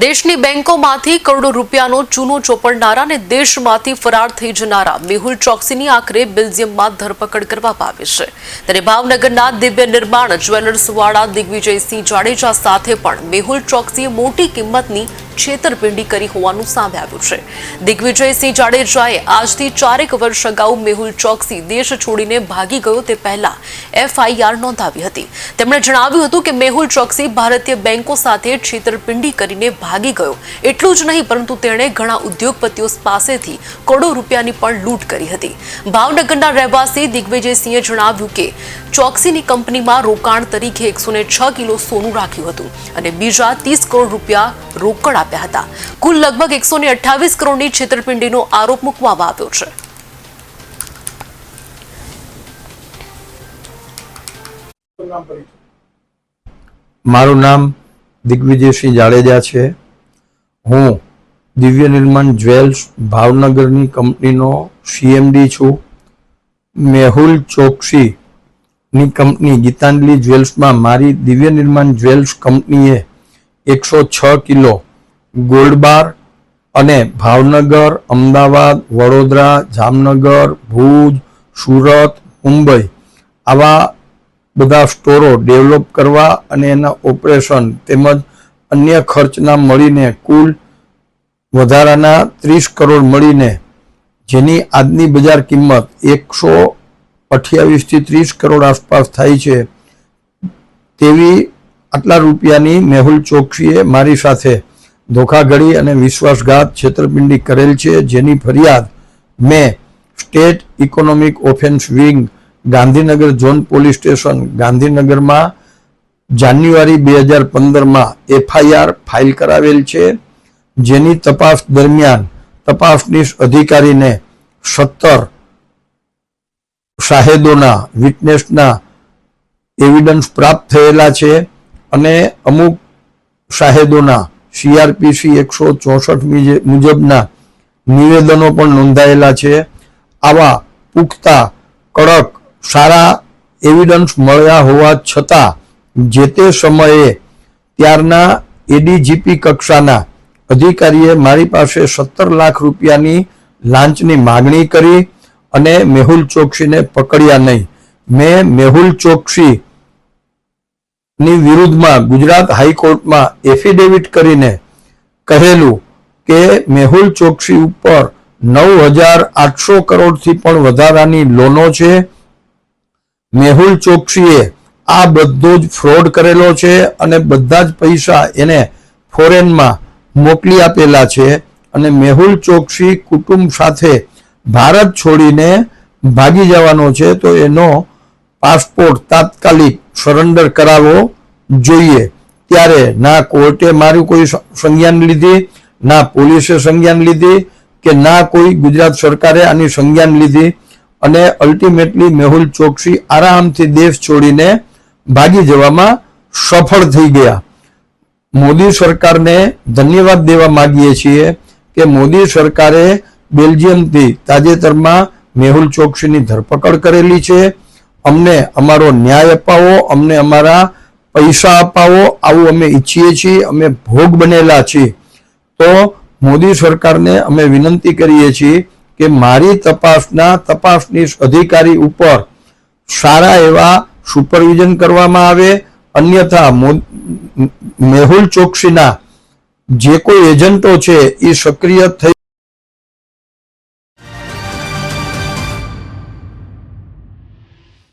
દેશની બેંકોમાંથી કરોડો રૂપિયાનો ચૂનો ચોપડનારા અને દેશમાંથી ફરાર થઈ જનારા મેહુલ ચોકસીની આખરે બેલ્જિયમમાં ધરપકડ કરવામાં આવી છે। ત્યારે ભાવનગરના દિવ્ય નિર્માણ જ્વેલર્સવાળા દિગ્વિજયસિંહ જાડેજા સાથે પણ મેહુલ ચોકસીએ મોટી કિંમતની છેતરપિંડી કરી હોવાનું સામે આવ્યું છે। દિગ્વિજયસિંહ જાડેજાએ આજથી 4 વર્ષ અગાઉ મેહુલ ચોકસી દેશ છોડીને ભાગી ગયો તે પહેલા FIR નોંધાવી હતી। તેમણે જણાવ્યું હતું કે મેહુલ ચોકસી ભારતીય બેંકો સાથે છેતરપિંડી કરીને ભાગી ગયો। એટલું જ નહીં પરંતુ તેણે ઘણા ઉદ્યોગપતિઓ પાસેથી કરોડો રૂપિયાની પણ લૂંટ કરી હતી। ભાવનગરના રહેવાસી દિગ્વિજયસિંહે જણાવ્યું કે ચોકસીની કંપનીમાં રોકાણ તરીકે 106 કિલો સોનું રાખ્યું હતું અને બીજા 30 કરોડ રૂપિયા રોકડ આપ્યા હતા। કુલ લગભગ 128 કરોડની છેતરપિંડીનો આરોપ મૂકવામાં આવ્યો છે। મારું નામ દિગ્વિજયસિંહ જાડેજા છે। હું દિવ્ય નિર્માણ જ્વેલ્સ ભાવનગરની કંપનીનો CMD છું। મેહુલ ચોકસી ની કંપની ગીતાંજલિ જ્વેલ્સમાં મારી દિવ્ય નિર્માણ જ્વેલ્સ કંપનીએ 106 કિલો ગોલ્ડ બાર અને ભાવનગર, અમદાવાદ, વડોદરા, જામનગર, ભુજ, સુરત, મુંબઈ આવા બધા સ્ટોરો ડેવલપ કરવા અને એના ઓપરેશન તેમજ અન્ય ખર્ચના મળીને કુલ વધારાના 30 કરોડ મળીને જેની આજની બજાર કિંમત 128 થી 30 કરોડ આસપાસ થાય છે તેવી આટલા રૂપિયાની મેહુલ ચોકસીએ મારી સાથે ધોખાધડી અને વિશ્વાસઘાત છેતરપિંડી કરેલ છે। જેની ફરિયાદ મેં state economic offences wing Gandhinagar zone police station ગાંધીનગરમાં જાન્યુઆરી 2015માં FIR ફાઇલ કરાવેલ છે। જેની તપાસ દરમિયાન તપાસનીશ અધિકારીને 17 શાહેદોના વિટનેસના એવિડન્સ પ્રાપ્ત થયેલા છે અને અમુક શાહેદોના CRPC 164 મુજબના નિવેદનો પણ નોંધાયેલા છે। આવા પુખ્તા કડક સારા એવિડન્સ મળ્યા હોવા છતાં જે તે સમયે ત્યારના ADGP કક્ષાના અધિકારીએ મારી પાસે 17 લાખ રૂપિયાની લાંચની માગણી કરી અને મેહુલ ચોકસીને પકડ્યા નહીં। મેં મેહુલ ચોકસી ની વિરુદ્ધમાં ગુજરાત હાઈકોર્ટમાં એફિડેવિટ કરીને કહેલું કે મેહુલ ચોકસી ઉપર 9,800 કરોડથી પણ વધારાની લોનો છે। મેહુલ ચોકસીએ આ બધો જ ફ્રોડ કરેલો છે અને બધા જ પૈસા એને ફોરેનમાં મોકલી આપેલા છે અને મેહુલ ચોકસી કુટુંબ સાથે ભારત છોડીને ભાગી જવાનો છે તો એનો પાસપોર્ટ તાત્કાલિક સરેન્ડર કરાવવો જોઈએ। ત્યારે ના કોર્ટે મારું કોઈ સંજ્ઞાન લીધી, ના પોલીસે સંજ્ઞાન લીધી કે ના કોઈ ગુજરાત સરકારે આની સંજ્ઞાન લીધી અને અલ્ટિમેટલી મેહુલ ચોકસી આરામથી દેશ છોડીને ભાગી જવામાં સફળ થઈ ગયા। મોદી સરકારને ધન્યવાદ દેવા માંગીએ છીએ કે મોદી સરકારે બેલ્જિયમથી તાજેતરમાં મેહુલ ચોકસીની ધરપકડ કરેલી છે। અમને અમારો ન્યાય અપાવો, અમને અમારા પૈસા અપાવો આવું અમે ઈચ્છીએ છીએ। અમે ભોગ બનેલા છીએ તો મોદી સરકારને અમે વિનંતી કરીએ છીએ કે મારી તપાસનીશ અધિકારી ઉપર સારા એવા સુપરવિઝન કરવામાં આવે, અન્યથા મેહુલ ચોકસીના જે કોઈ એજન્ટો છે એ સક્રિય થઈ